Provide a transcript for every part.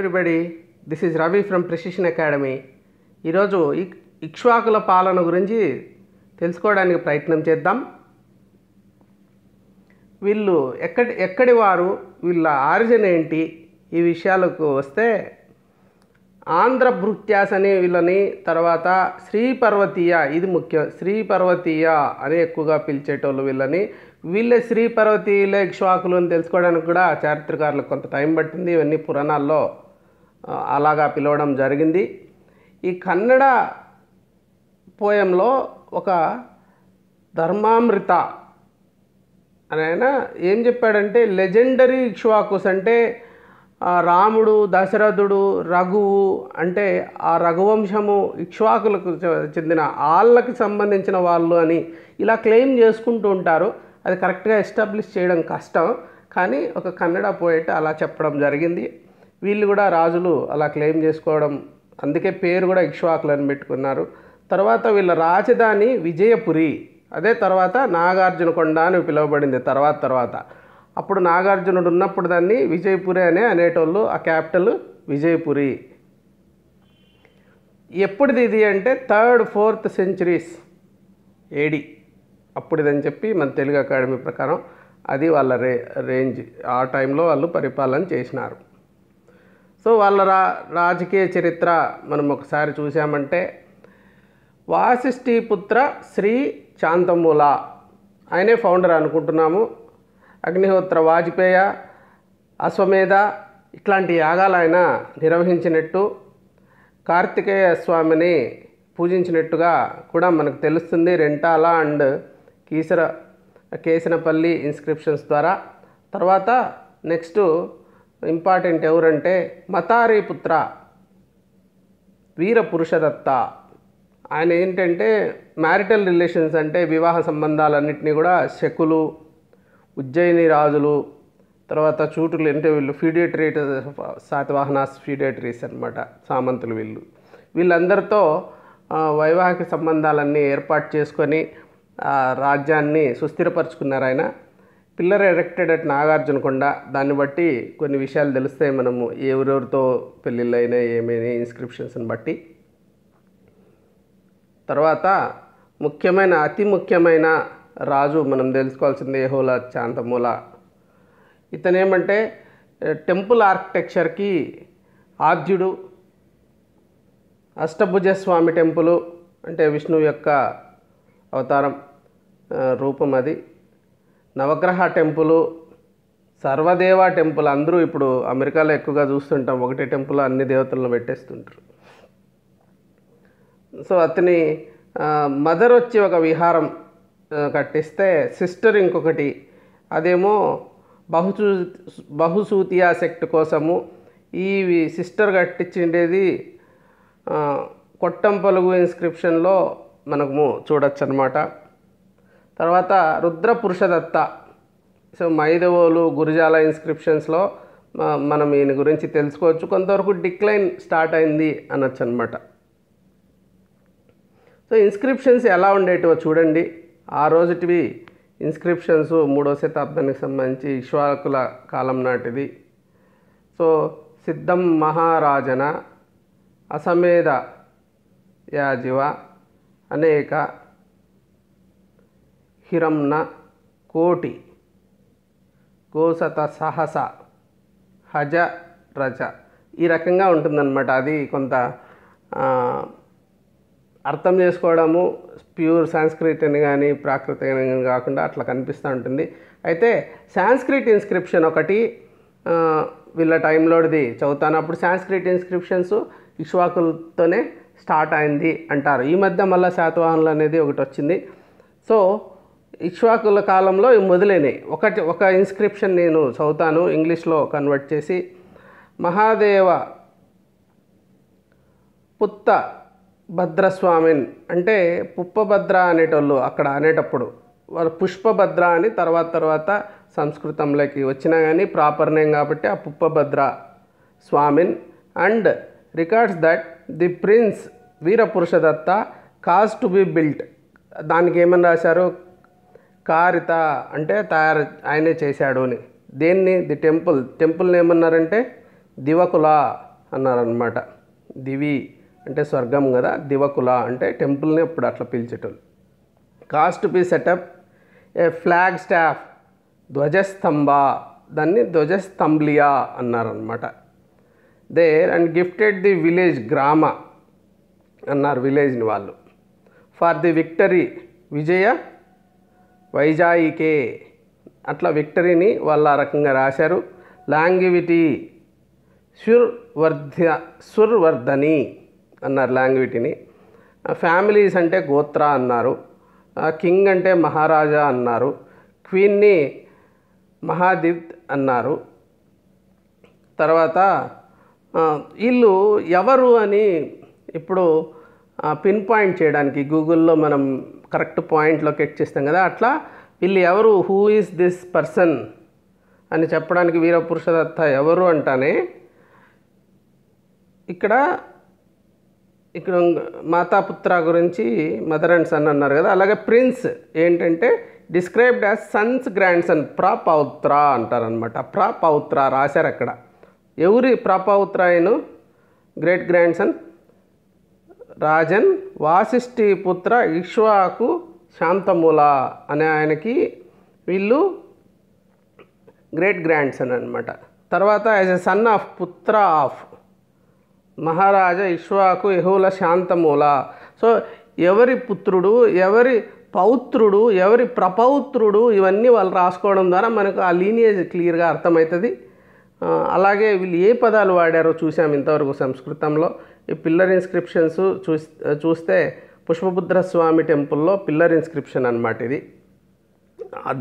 Everybody, this is Ravi from precision academy. ఈరోజు ఇక్ష్వాకుల పాలన గురించి తెలుసుకోవడానికి ప్రయత్నం చేద్దాం. వీళ్ళు ఎక్కడి వారు, వీళ్ళ ఆరిజిన్ ఏంటి, ఈ విషయాలకు వస్తే ఆంధ్రభృత్యాస్ అని వీళ్ళని, తర్వాత శ్రీపర్వతీయ, ఇది ముఖ్యం, శ్రీపర్వతీయ అని ఎక్కువగా పిలిచేటోళ్ళు వీళ్ళని. వీళ్ళే శ్రీపర్వతీయులే ఇక్ష్వాకులు అని తెలుసుకోవడానికి కూడా చారిత్రకారులకు కొంత టైం పట్టింది. ఇవన్నీ పురాణాల్లో అలాగా పిలవడం జరిగింది. ఈ కన్నడ పోయంలో ఒక ధర్మామృత అని ఆయన ఏం చెప్పాడంటే, లెజెండరీ ఇక్ష్వాకుస్ అంటే రాముడు, దశరథుడు, రఘువు అంటే ఆ రఘువంశము ఇక్ష్వాకులకు చెందిన వాళ్ళకి సంబంధించిన వాళ్ళు అని ఇలా క్లెయిమ్ చేసుకుంటూ ఉంటారు. అది కరెక్ట్గా ఎస్టాబ్లిష్ చేయడం కష్టం, కానీ ఒక కన్నడ పోయెట్ అలా చెప్పడం జరిగింది. వీళ్ళు కూడా రాజులు అలా క్లెయిమ్ చేసుకోవడం, అందుకే పేరు కూడా ఇక్ష్వాకులు అని పెట్టుకున్నారు. తర్వాత వీళ్ళ రాజధాని విజయపురి, అదే తర్వాత నాగార్జునకొండ అని పిలువబడింది తర్వాత. అప్పుడు నాగార్జునుడు ఉన్నప్పుడు దాన్ని విజయపురి అనే అనేటోళ్ళు, ఆ క్యాపిటల్ విజయపురి. ఎప్పుడుది ఇది అంటే 3rd 4th centuries AD అప్పుడుదని చెప్పి మన తెలుగు అకాడమీ ప్రకారం అది వాళ్ళ రేంజ్. ఆ టైంలో వాళ్ళు పరిపాలన చేసినారు. సో వాళ్ళ రాజకీయ చరిత్ర మనం ఒకసారి చూసామంటే, వాసిష్ఠీపుత్ర శ్రీ శాంతమూల ఆయనే ఫౌండర్ అనుకుంటున్నాము. అగ్నిహోత్ర వాజపేయ, అశ్వమేధ ఇట్లాంటి యాగాలు ఆయన నిర్వహించినట్టు, కార్తికేయ స్వామిని పూజించినట్టుగా కూడా మనకు తెలుస్తుంది రెంటాల అండ్ కేసనపల్లి ఇన్స్క్రిప్షన్స్ ద్వారా. తర్వాత నెక్స్ట్ ఇంపార్టెంట్ ఎవరంటే మతారీపుత్ర వీరపురుషదత్త. ఆయన ఏంటంటే మ్యారిటల్ రిలేషన్స్ అంటే వివాహ సంబంధాలన్నింటినీ కూడా శకులు, ఉజ్జయిని రాజులు, తర్వాత చూటులు అంటే వీళ్ళు ఫీడియేటరీ, శాతవాహనాస్ ఫీడియేటరీస్ అనమాట, సామంతులు. వీళ్ళందరితో వైవాహిక సంబంధాలన్నీ ఏర్పాటు చేసుకొని రాజ్యాన్ని సుస్థిరపరుచుకున్నారు ఆయన. Pillar erected at Nagarjunakonda. దాన్ని బట్టి కొన్ని విషయాలు తెలుస్తాయి మనము, ఎవరెవరితో పెళ్ళిళ్ళు అయినాయి ఏమైనా ఇన్స్క్రిప్షన్స్ని బట్టి. తర్వాత అతి ముఖ్యమైన రాజు మనం తెలుసుకోవాల్సింది యెహోలా శాంతమూల. ఇతనేమంటే టెంపుల్ ఆర్కిటెక్చర్కి ఆద్యుడు. అష్టభుజస్వామి టెంపుల్ అంటే విష్ణువు యొక్క అవతారం రూపం అది. నవగ్రహ టెంపుల్, సర్వదేవ టెంపుల్. అందరూ ఇప్పుడు అమెరికాలో ఎక్కువగా చూస్తుంటాం, ఒకటే టెంపుల్ అన్ని దేవతలను పెట్టేస్తుంటారు. సో అతని మదర్ వచ్చి ఒక విహారం కట్టిస్తే, సిస్టర్ ఇంకొకటి, అదేమో బహుసూతియా సెక్ట్ కోసము ఈ సిస్టర్ కట్టించిండేది కొట్టంపలుగు ఇన్స్క్రిప్షన్లో మనము చూడొచ్చు అనమాట. తర్వాత రుద్రపురుషదత్త. సో మైదవోలు, గురిజాల ఇన్స్క్రిప్షన్స్లో మనం ఈయన గురించి తెలుసుకోవచ్చు. కొంతవరకు డిక్లైన్ స్టార్ట్ అయింది అనొచ్చు అనమాట. సో ఇన్స్క్రిప్షన్స్ ఎలా ఉండేటివో చూడండి. ఆ రోజుటివి ఇన్స్క్రిప్షన్స్ 3వ శతాబ్దానికి సంబంధించి ఇక్ష్వాకుల కాలం నాటిది. సో సిద్ధం మహారాజన, అసమేధ యాజివ, అనేక, హిరంన, కోటి, గోసత సహస, హజ, రజ, ఈ రకంగా ఉంటుందన్నమాట. అది కొంత అర్థం చేసుకోవడము ప్యూర్ సాంస్క్రిట్ అని కానీ ప్రాకృత కాకుండా అట్లా కనిపిస్తూ ఉంటుంది. అయితే సాంస్క్రిట్ ఇన్స్క్రిప్షన్ ఒకటి వీళ్ళ టైంలోది చదువుతాను. అప్పుడు సాంస్క్రిట్ ఇన్స్క్రిప్షన్స్ ఇక్ష్వాకులతోనే స్టార్ట్ అయింది అంటారు. ఈ మధ్య మళ్ళీ శాతవాహనులు అనేది ఒకటి వచ్చింది. సో ఇక్ష్వాకుల కాలంలో మొదలైనవి. ఒక ఇన్స్క్రిప్షన్ నేను చదువుతాను, ఇంగ్లీష్లో కన్వర్ట్ చేసి. మహాదేవ పుత్త భద్రస్వామిన్ అంటే పుప్పభద్ర అనేటోళ్ళు అక్కడ అనేటప్పుడు, వాళ్ళు పుష్పభద్ర అని తర్వాత సంస్కృతంలోకి వచ్చినా కానీ ప్రాపర్ నేమ్ కాబట్టి ఆ Puppabhadra Swamin. And records that the prince Virapurushadatta caused to be built. దానికి ఏమని రాశారు, కారిత అంటే ఆయనే చేశాడు అని. దేన్ని? ది టెంపుల్ని ఏమన్నారంటే దివకుల అన్నారనమాట. దివి అంటే స్వర్గం కదా, దివకుల అంటే టెంపుల్ని అప్పుడు అట్లా పిలిచేటోళ్ళు. Cast be set up a flagstaff ధ్వజస్తంభ, దాన్ని ధ్వజస్తంభ్లియా అన్నారనమాట. There and gifted the village, గ్రామ అన్నారు విలేజ్ని వాళ్ళు. ఫర్ ది విక్టరీ విజయ వైజాయికే, అట్లా విక్టరీని వాళ్ళు ఆ రకంగా రాశారు. లాంగివిటీ సుర్వర్ధని అన్నారు లాంగివిటీని. ఫ్యామిలీస్ అంటే గోత్ర అన్నారు. కింగ్ అంటే మహారాజా అన్నారు. క్వీన్ని మహాదిత్ అన్నారు. తర్వాత వీళ్ళు ఎవరు అని ఇప్పుడు పిన్ పాయింట్ చేయడానికి గూగుల్లో మనం కరెక్ట్ పాయింట్ లొకేట్ చేస్తాం కదా, అట్లా వీళ్ళు ఎవరు, హూ ఈజ్ దిస్ పర్సన్ అని చెప్పడానికి వీరపురుషదత్త ఎవరు అంటానే ఇక్కడ మాతాపుత్ర గురించి మదర్ అండ్ సన్ అన్నారు కదా, అలాగే ప్రిన్స్ ఏంటంటే described as sons grandson, ప్రపౌత్ర అంటారనమాట. ప్రపౌత్ర రాశారు అక్కడ. ఎవరి ప్రపౌత్ర అయిన great grandson Rajan Vasishthiputra Ikshvaku శాంతమూల అనే ఆయనకి వీళ్ళు గ్రేట్ గ్రాండ్ సన్ అనమాట. తర్వాత యాజ్ ఎ సన్ ఆఫ్ పుత్ర ఆఫ్ మహారాజా ఇక్ష్వాకు యహూల శాంతమూల. సో ఎవరి పుత్రుడు, ఎవరి పౌత్రుడు, ఎవరి ప్రపౌత్రుడు, ఇవన్నీ వాళ్ళు రాసుకోవడం ద్వారా మనకు ఆ లీనియేజ్ క్లియర్గా అర్థమవుతుంది. అలాగే వీళ్ళు ఏ పదాలు వాడారో చూసాం ఇంతవరకు సంస్కృతంలో. ఈ పిల్లర్ ఇన్స్క్రిప్షన్స్ చూస్తే పుష్పభద్రస్వామి టెంపుల్లో పిల్లర్ ఇన్స్క్రిప్షన్ అనమాట ఇది.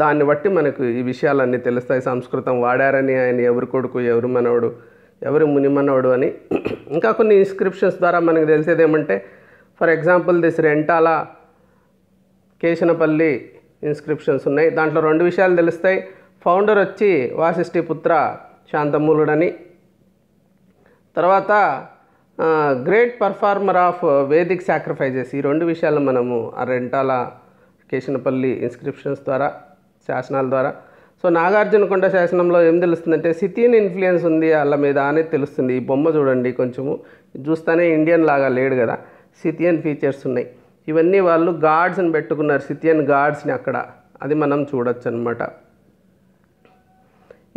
దాన్ని బట్టి మనకు ఈ విషయాలన్నీ తెలుస్తాయి. సంస్కృతం వాడారని, ఆయన ఎవరి కొడుకు, ఎవరి మనవడు, ఎవరి మునిమనవడు అని. ఇంకా కొన్ని ఇన్స్క్రిప్షన్స్ ద్వారా మనకు తెలిసేది ఏమంటే, for example this Rentala Kesanapalli inscriptions ఉన్నాయి. దాంట్లో 2 విషయాలు తెలుస్తాయి. ఫౌండర్ వచ్చి వాసిష్ఠి పుత్ర శాంతమూలుడని, తర్వాత great performer of Vedic sacrifices. ఈ 2 విషయాలు మనము ఆ రెంటాల కేశనపల్లి ఇన్స్క్రిప్షన్స్ ద్వారా, శాసనాల ద్వారా. సో నాగార్జునకొండ శాసనంలో ఏం తెలుస్తుందంటే సిథియన్ ఇన్ఫ్లుయెన్స్ ఉంది వాళ్ళ మీద అనేది తెలుస్తుంది. ఈ బొమ్మ చూడండి, కొంచెము చూస్తేనే ఇండియన్ లాగా లేడు కదా, సిథియన్ ఫీచర్స్ ఉన్నాయి. ఇవన్నీ వాళ్ళు గాడ్స్ని పెట్టుకున్నారు, సిథియన్ గాడ్స్ని అక్కడ, అది మనం చూడొచ్చు అనమాట.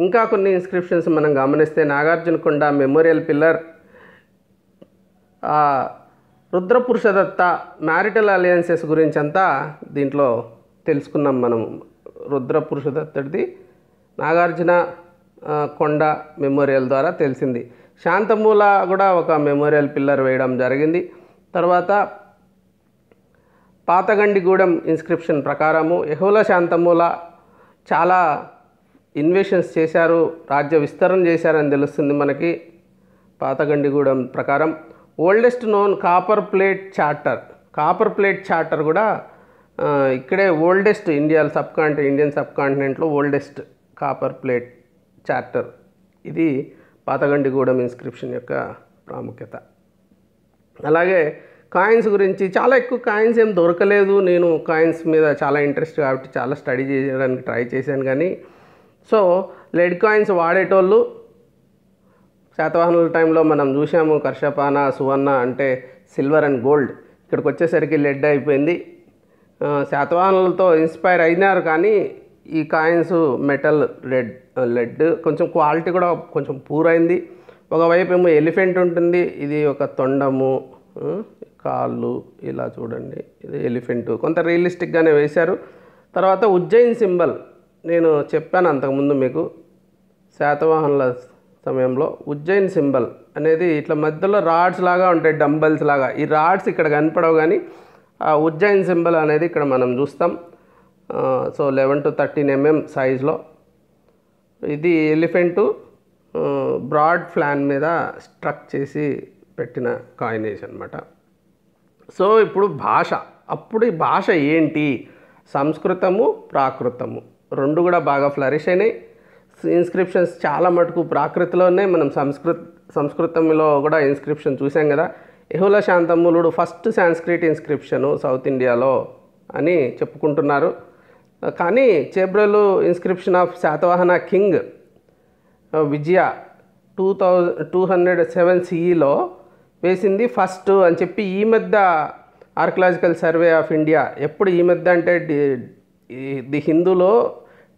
ఇంకా కొన్ని ఇన్స్క్రిప్షన్స్ మనం గమనిస్తే Nagarjunakonda memorial pillar, Rudrapurushadatta marital alliances గురించి అంతా దీంట్లో తెలుసుకున్నాం మనం. రుద్రపురుషదత్తుడిది నాగార్జున కొండ మెమోరియల్ ద్వారా తెలిసింది. శాంతమూల కూడా ఒక మెమోరియల్ పిల్లర్ వేయడం జరిగింది. తర్వాత పాతగండిగూడెం ఇన్స్క్రిప్షన్ ప్రకారము యహూల శాంతమూల చాలా ఇన్వేషన్స్ చేశారు, రాజ్య విస్తరణ చేశారని తెలుస్తుంది మనకి. పాతగండిగూడెం ప్రకారం oldest known copper plate charter కూడా ఇక్కడే ఓల్డెస్ట్ ఇండియన్ సబ్ కాంటినెంట్లో ఓల్డెస్ట్ కాపర్ ప్లేట్ చార్టర్. ఇది పాతగండిగూడెం ఇన్స్క్రిప్షన్ యొక్క ప్రాముఖ్యత. అలాగే కాయిన్స్ గురించి చాలా ఎక్కువ కాయిన్స్ ఏం దొరకలేదు. నేను కాయిన్స్ మీద చాలా ఇంట్రెస్ట్ కాబట్టి చాలా స్టడీ చేయడానికి ట్రై చేశాను. కానీ సో లెడ్ కాయిన్స్ వాడేటోళ్ళు శాతవాహనుల టైంలో మనం చూసాము. కర్షపాన, సువర్ణ అంటే సిల్వర్ అండ్ గోల్డ్. ఇక్కడికి వచ్చేసరికి లెడ్ అయిపోయింది. శాతవాహనులతో ఇన్స్పైర్ అయినారు కానీ ఈ కాయిన్స్ మెటల్ లెడ్ కొంచెం క్వాలిటీ కూడా కొంచెం పూర్ అయింది. ఒకవైపు ఏమో ఎలిఫెంట్ ఉంటుంది, ఇది ఒక తొండము, కాళ్ళు ఇలా చూడండి, ఇది ఎలిఫెంట్, కొంత రియలిస్టిక్గానే వేశారు. తర్వాత ఉజ్జయిన్ సింబల్ నేను చెప్పాను అంతకుముందు మీకు, శాతవాహనుల సమయంలో ఉజ్జయిన్ సింబల్ అనేది ఇట్లా మధ్యలో రాడ్స్ లాగా ఉంటాయి, డంబల్స్ లాగా. ఈ రాడ్స్ ఇక్కడ కనపడవు కానీ ఆ ఉజ్జయిన్ సింబల్ అనేది ఇక్కడ మనం చూస్తాం. సో 11 to 13 mm సైజులో ఇది ఎలిఫెంటు బ్రాడ్ ఫ్లాన్ మీద స్ట్రక్ చేసి పెట్టిన కాయినేజ్ అనమాట. సో ఇప్పుడు భాష, అప్పుడు ఈ భాష ఏంటి? సంస్కృతము, ప్రాకృతము 2 కూడా బాగా ఫ్లరిష్ అయినాయి. ఇన్స్క్రిప్షన్స్ చాలా మటుకు ప్రాకృతిలో ఉన్నాయి. మనం సంస్కృతంలో కూడా ఇన్స్క్రిప్షన్ చూసాం కదా. యహూల శాంతమూలుడు ఫస్ట్ సాంస్క్రిట్ ఇన్స్క్రిప్షను సౌత్ ఇండియాలో అని చెప్పుకుంటున్నారు. కానీ Chebrolu inscription of Satavahana king Vijaya 2207 సిఈలో వేసింది ఫస్ట్ అని చెప్పి ఈ మధ్య ఆర్కియలాజికల్ సర్వే ఆఫ్ ఇండియా ఎప్పుడు ఈ మధ్య అంటే ది హిందూలో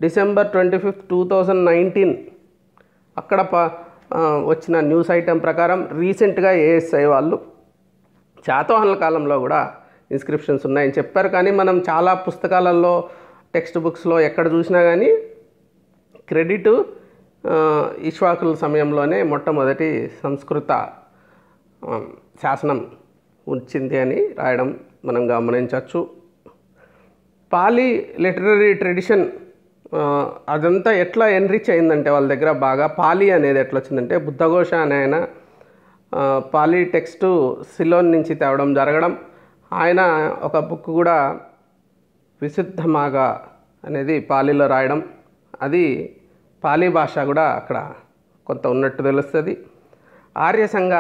December 25, 2019 అక్కడ వచ్చిన న్యూస్ ఐటెం ప్రకారం రీసెంట్గా ఏఎస్ఐ వాళ్ళు శాతవాహనుల కాలంలో కూడా ఇన్స్క్రిప్షన్స్ ఉన్నాయని చెప్పారు. కానీ మనం చాలా పుస్తకాలలో టెక్స్ట్ బుక్స్లో ఎక్కడ చూసినా కానీ క్రెడిట్ ఇక్ష్వాకుల సమయంలోనే మొట్టమొదటి సంస్కృత శాసనం వచ్చింది అని రాయడం మనం గమనించవచ్చు. పాలీ లిటరరీ ట్రెడిషన్ అదంతా ఎట్లా ఎన్రిచ్ అయిందంటే వాళ్ళ దగ్గర బాగా పాలీ అనేది ఎట్లా వచ్చిందంటే బుద్ధఘోష అనే ఆయన పాలీ టెక్స్టు సిలోన్ నుంచి తేవడం జరగడం, ఆయన ఒక బుక్ కూడా విశుద్ధమాగా అనేది పాలీలో రాయడం, అది పాలీ భాష కూడా అక్కడ కొంత ఉన్నట్టు తెలుస్తుంది. ఆర్యసంగ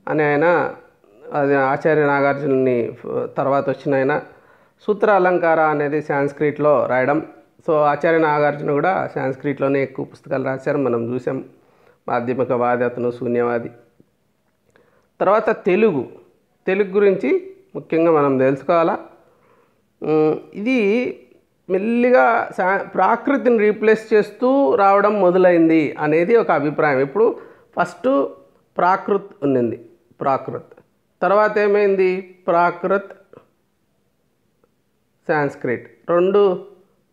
అనే ఆయన అది ఆచార్య నాగార్జునుని తర్వాత వచ్చిన ఆయన సూత్ర అలంకార అనేది సాంస్క్రిట్లో రాయడం. సో ఆచార్య నాగార్జున కూడా సాంస్క్రిట్లోనే ఎక్కువ పుస్తకాలు రాశారు, మనం చూసాం. మాధ్యమికవాది అతను, శూన్యవాది. తర్వాత తెలుగు గురించి ముఖ్యంగా మనం తెలుసుకోవాలా. ఇది మెల్లిగా ప్రాకృతిని రీప్లేస్ చేస్తూ రావడం మొదలైంది అనేది ఒక అభిప్రాయం. ఇప్పుడు ఫస్ట్ ప్రాకృత్ ఉన్నింది, ప్రాకృత్ తర్వాత ఏమైంది ప్రాకృత్, సాంస్క్రిట్ రెండు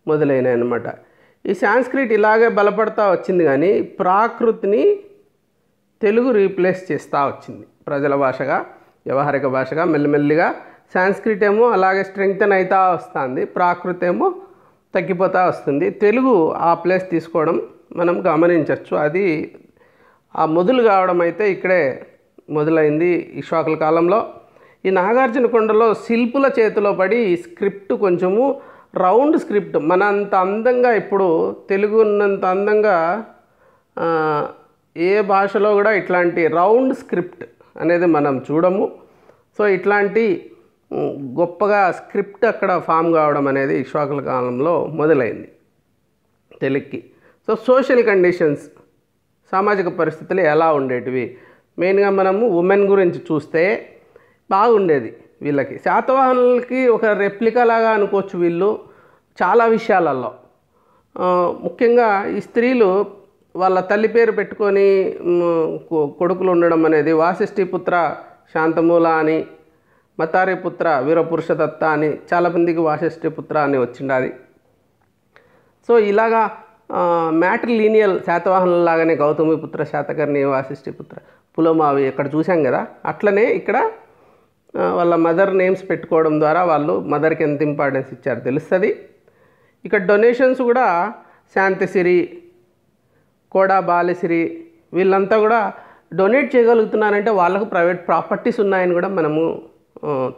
మొదలైనాయి అన్నమాట. ఈ సాంస్క్రిట్ ఇలాగే బలపడతా వచ్చింది, కానీ ప్రాకృతిని తెలుగు రీప్లేస్ చేస్తూ వచ్చింది ప్రజల భాషగా, వ్యవహారిక భాషగా. మెల్లిమెల్లిగా సాంస్క్రిట్ ఏమో అలాగే స్ట్రెంగ్తన్ అవుతూ వస్తుంది, ప్రాకృతి ఏమో తగ్గిపోతూ వస్తుంది. తెలుగు ఆ ప్లేస్ తీసుకోవడం మనం గమనించవచ్చు. అది ఆ మొదలు కావడం అయితే ఇక్కడే మొదలైంది ఇక్ష్వాకుల కాలంలో. ఈ నాగార్జున కొండలో శిల్పుల చేతిలో పడి ఈ స్క్రిప్ట్ కొంచెము రౌండ్ స్క్రిప్ట్, మన అంత అందంగా ఇప్పుడు తెలుగు ఉన్నంత అందంగా ఏ భాషలో కూడా ఇట్లాంటి రౌండ్ స్క్రిప్ట్ అనేది మనం చూడము. సో ఇట్లాంటి గొప్పగా స్క్రిప్ట్ అక్కడ ఫామ్ కావడం అనేది ఇక్ష్వాకుల కాలంలో మొదలైంది తెలుగుకి. సో సోషల్ కండిషన్స్, సామాజిక పరిస్థితులు ఎలా ఉండేటివి, మెయిన్గా మనము ఉమెన్ గురించి చూస్తే బాగుండేది వీళ్ళకి. శాతవాహనులకి ఒక రెప్లికా లాగా అనుకోవచ్చు వీళ్ళు చాలా విషయాలలో. ముఖ్యంగా ఈ స్త్రీలు వాళ్ళ తల్లి పేరు పెట్టుకొని కొడుకులు ఉండడం అనేది వాసిష్ఠిపుత్ర శాంతమూల అని, మతారిపుత్ర వీరపురుషదత్త అని, చాలామందికి వాసిష్ఠిపుత్ర అని వచ్చిండాది. సో ఇలాగా మ్యాట్రిలీనియల్ శాతవాహనులలాగానే గౌతమిపుత్ర, శాతకర్ణి, వాసిష్ఠిపుత్ర, పులోమావి ఇక్కడ చూసాం కదా, అట్లనే ఇక్కడ వాళ్ళ మదర్ నేమ్స్ పెట్టుకోవడం ద్వారా వాళ్ళు మదర్కి ఎంత ఇంపార్టెన్స్ ఇచ్చారో తెలుస్తుంది. ఇక్కడ డొనేషన్స్ కూడా శాంతిసిరి, కోడా బాలసిరి వీళ్ళంతా కూడా డొనేట్ చేయగలుగుతున్నారంటే వాళ్ళకు ప్రైవేట్ ప్రాపర్టీస్ ఉన్నాయని కూడా మనము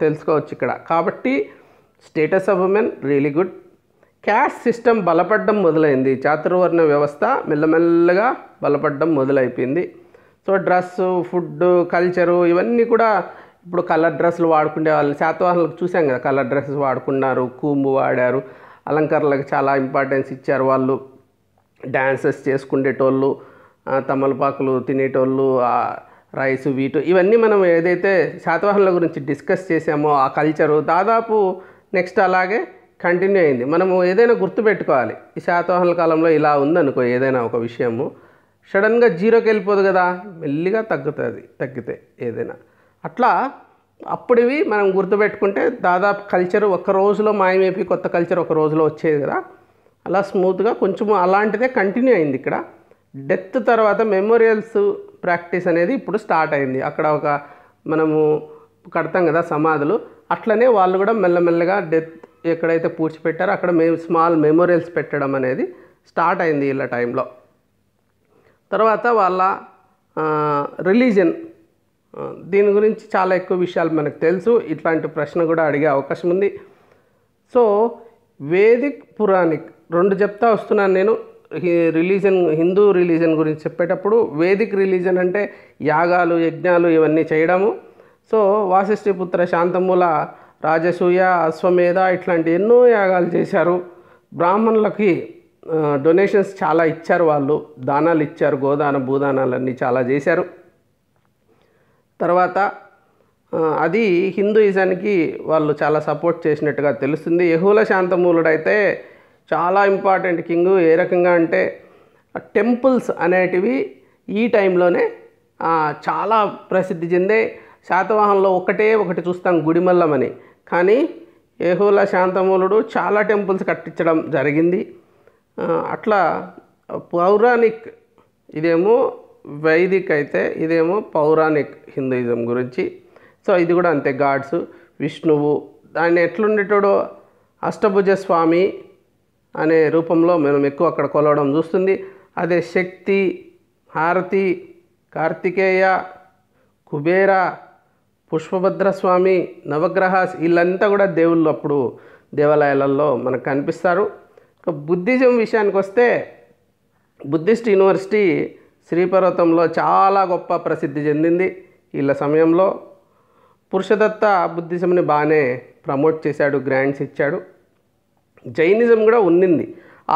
తెలుసుకోవచ్చు ఇక్కడ. కాబట్టి status of women really good. Caste system బలపడడం మొదలైంది, చాతుర్వర్ణ వ్యవస్థ మెల్లమెల్లగా బలపడడం మొదలైపోయింది. సో డ్రెస్సు, ఫుడ్, కల్చరు ఇవన్నీ కూడా ఇప్పుడు కలర్ డ్రెస్సులు వాడుకునే వాళ్ళు శాతవాహనులకు చూసాం కదా, కలర్ డ్రెస్సెస్ వాడుకున్నారు, కూంబు వాడారు, అలంకరణలకు చాలా ఇంపార్టెన్స్ ఇచ్చారు. వాళ్ళు డ్యాన్సెస్ చేసుకునేటోళ్ళు, తమలపాకులు తినేటోళ్ళు, రైస్, వీటు ఇవన్నీ మనం ఏదైతే శాతవాహనుల గురించి డిస్కస్ చేసామో ఆ కల్చరు దాదాపు నెక్స్ట్ అలాగే కంటిన్యూ అయింది. మనము ఏదైనా గుర్తుపెట్టుకోవాలి, ఈ శాతవాహనుల కాలంలో ఇలా ఉందనుకో ఏదైనా ఒక విషయము, సడన్గా జీరోకి వెళ్ళిపోదు కదా, మెల్లిగా తగ్గితే ఏదైనా అట్లా. అప్పుడివి మనం గుర్తుపెట్టుకుంటే దాదాపు కల్చర్ ఒక్క రోజులో మాయమైపోయి కొత్త కల్చర్ ఒక రోజులో వచ్చేది కదా, అలా స్మూత్గా కొంచెం అలాంటిదే కంటిన్యూ అయింది. ఇక్కడ డెత్ తర్వాత మెమోరియల్స్ ప్రాక్టీస్ అనేది ఇప్పుడు స్టార్ట్ అయింది. అక్కడ ఒక మనము కడతాం కదా సమాధులు, అట్లనే వాళ్ళు కూడా మెల్లమెల్లగా డెత్ ఎక్కడైతే పూడ్చిపెట్టారో అక్కడ స్మాల్ మెమోరియల్స్ పెట్టడం అనేది స్టార్ట్ అయింది ఇలా టైంలో. తర్వాత వాళ్ళ రిలీజన్, దీని గురించి చాలా ఎక్కువ విషయాలు మనకు తెలుసు, ఇట్లాంటి ప్రశ్న కూడా అడిగే అవకాశం ఉంది. సో వేదిక్, పురాణిక్ రెండు చెప్తా వస్తున్నాను నేను. రిలీజన్, హిందూ రిలీజన్ గురించి చెప్పేటప్పుడు వేదిక్ రిలీజన్ అంటే యాగాలు, యజ్ఞాలు ఇవన్నీ చేయడము. సో వాసిష్ఠిపుత్ర శాంతమూల రాజసూయ, అశ్వమేధ ఇట్లాంటి ఎన్నో యాగాలు చేశారు. బ్రాహ్మణులకి డొనేషన్స్ చాలా ఇచ్చారు, వాళ్ళు దానాలు ఇచ్చారు, గోదాన భూదానాలన్నీ చాలా చేశారు. తర్వాత అది హిందూయిజానికి వాళ్ళు చాలా సపోర్ట్ చేసినట్టుగా తెలుస్తుంది. యహూల శాంతమూలుడైతే చాలా ఇంపార్టెంట్ కింగు. ఏ రకంగా అంటే టెంపుల్స్ అనేటివి ఈ టైంలోనే చాలా ప్రసిద్ధి చెందే. శాతవాహనంలో ఒకటి చూస్తాం గుడిమల్లం అని, కానీ యహూల శాంతమూలుడు చాలా టెంపుల్స్ కట్టించడం జరిగింది. అట్లా పౌరాణిక్, ఇదేమో వైదిక్ అయితే ఇదేమో పౌరాణిక్ హిందూయిజం గురించి. సో ఇది కూడా అంతే, గాడ్స్ విష్ణువు దాన్ని ఎట్లుండేటోడో అష్టభుజ స్వామి అనే రూపంలో మనం ఎక్కువ అక్కడ కొలవడం చూస్తుంది. అదే శక్తి, హారతి, కార్తికేయ, కుబేర, పుష్పభద్రస్వామి, నవగ్రహాస్ వీళ్ళంతా కూడా దేవుళ్ళు అప్పుడు దేవాలయాలలో మనకు కనిపిస్తారు. బుద్ధిజం విషయానికి వస్తే బుద్ధిస్ట్ యూనివర్సిటీ శ్రీపర్వతంలో చాలా గొప్ప ప్రసిద్ధి చెందింది. వీళ్ళ సమయంలో పురుషదత్త బుద్ధిజంని బాగానే ప్రమోట్ చేశాడు, గ్రాంట్స్ ఇచ్చాడు. జైనిజం కూడా ఉన్నింది,